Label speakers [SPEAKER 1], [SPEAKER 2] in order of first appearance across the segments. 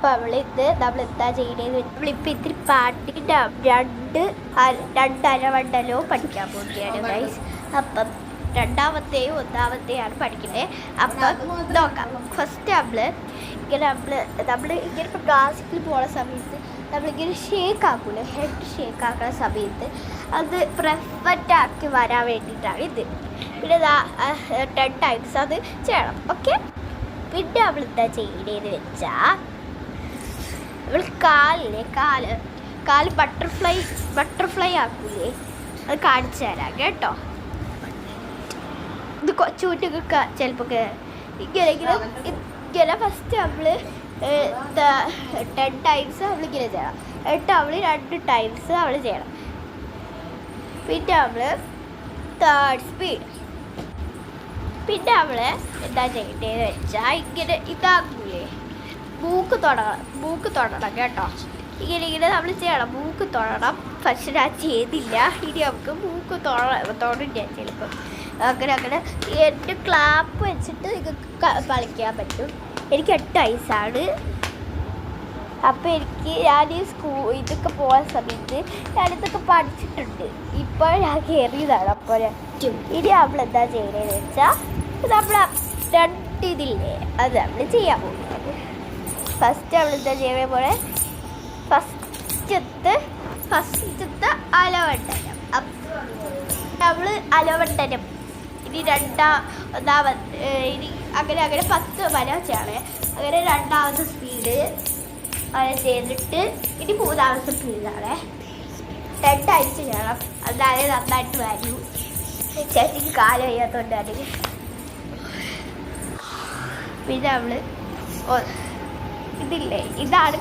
[SPEAKER 1] അപ്പോൾ നമ്മളെന്താ ചെയ്യണേന്ന് നമ്മളിപ്പോൾ ഇത്തിരി പാട്ടിൻ്റെ രണ്ടരവണ്ടലോ പഠിക്കാൻ പോവുകയാണ് ഗൈസ്. അപ്പം രണ്ടാമത്തെയും ഒന്നാമത്തെയാണ് പഠിക്കുന്നത്. അപ്പം നോക്കാം. ഫസ്റ്റ് നമ്മൾ ഇങ്ങനെ ഇപ്പോൾ ക്ലാസ്സിൽ പോകുന്ന സമയത്ത് നമ്മളിങ്ങനെ ഷേക്ക് ആക്കൂലേ, ഹെഡ് ഷേക്ക് ആക്കുന്ന സമയത്ത് അത് പെർഫെക്റ്റ് ആക്കി വരാൻ വേണ്ടിയിട്ടാണ് ഇത്. പിന്നെ 10 ടൈംസ് അത് ചെയ്യണം. ഓക്കെ. പിന്നെ നമ്മളെന്താ ചെയ്യണേന്ന് വെച്ചാൽ നമ്മൾ കാല് ബട്ടർഫ്ലൈ ആക്കൂലേ, അത് കാണിച്ചു തരാം കേട്ടോ. ഇത് കൊച്ചുകുട്ടികൾക്ക് ചിലപ്പോൾ ഇങ്ങനെ ഫസ്റ്റ് നമ്മൾ 10 ടൈംസ് നമ്മളിങ്ങനെ ചെയ്യണം. എന്നിട്ട് നമ്മൾ 2 ടൈംസ് നമ്മൾ ചെയ്യണം. പിന്നെ നമ്മൾ തേർഡ് സ്പീഡ്. പിന്നെ നമ്മൾ എന്താ ചെയ്യേണ്ടതെന്ന് വെച്ചാൽ ഇങ്ങനെ ഇതാക്കൂലേ, മൂക്ക് തൊടണം കേട്ടോ. ഇങ്ങനെ നമ്മൾ ചെയ്യണം, മൂക്ക് തൊടണം. പക്ഷെ ഞാൻ ചെയ്തില്ല. ഇനി നമുക്ക് മൂക്ക് തൊടില്ല ചിലപ്പോൾ. അങ്ങനെ എൻ്റെ ക്ലാപ്പ് വെച്ചിട്ട് നിങ്ങൾക്ക് കളിക്കാൻ പറ്റും. എനിക്ക് 8 വയസ്സാണ്. അപ്പോൾ ഞാൻ ഇതൊക്കെ പോകുന്ന സമയത്ത് ഞാനിതൊക്കെ പഠിച്ചിട്ടുണ്ട്. ഇപ്പോൾ ഞാൻ കയറിയതാണ്. അപ്പോൾ ഇനി നമ്മളെന്താ ചെയ്യണതെന്ന് വെച്ചാൽ നമ്മൾ 2 ഇതില്ലേ അത് നമ്മൾ ചെയ്യാൻ പോകുന്നത്. ഫസ്റ്റ് നമ്മളെന്താ ചെയ്യാൻ പോലെ ഫസ്റ്റത്തെ അലവണ്ടനം. നമ്മൾ അലവണ്ടനം ഇനി ഇനി അങ്ങനെ 10 വര ചെയ്യണേ. അങ്ങനെ 2ാമത്തെ സ്പീഡ് അങ്ങനെ ചെയ്തിട്ട് ഇനി 3ാമത്തെ സ്പീഡാണ് 10 ടൈംസ് ചെയ്യണം. അതായത് നന്നായിട്ട് വരും. ചേച്ചിക്ക് കാല് വയ്യാത്തതുകൊണ്ടാണ്. പിന്നെ നമ്മൾ ഇതില്ലേ, ഇതാണ്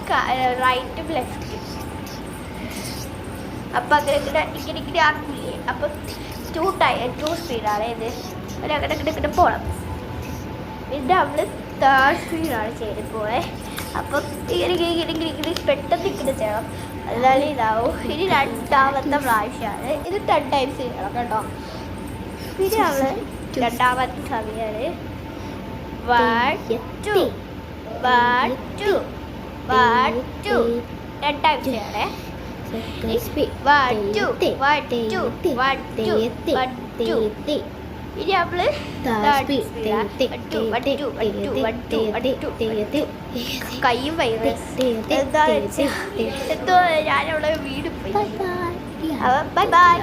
[SPEAKER 1] റൈറ്റും ലെഫ്റ്റും. അപ്പം അങ്ങനെ ആക്കില്ലേ. അപ്പം 2 സ്പീഡാണ് ഇത്. അങ്ങനെ പോകണം. പിന്നെ നമ്മൾ തേർഡ് സ്പീഡാണ് ചെയ്ത് പോണേ. അപ്പം ഇങ്ങനെ പെട്ടെന്ന് ചെയ്യണം. എന്നാലും ഇതാവും. ഇനി 2ാമത്തെ പ്രാവശ്യമാണ് ഇത്. 10 ടൈംസ് ചെയ്യണം കേട്ടോ. പിന്നെ നമ്മൾ 2ാമത്തെ സമയമാണ് 1 2 1 2 1 2 10 ടൈംസ് ചെയ്യണേ. 1 2 1 2 1 2 ഇനി നമ്മള് കയ്യും വൈകി എന്താ ഞാനവിടെ വീട് പോയി. Bye bye.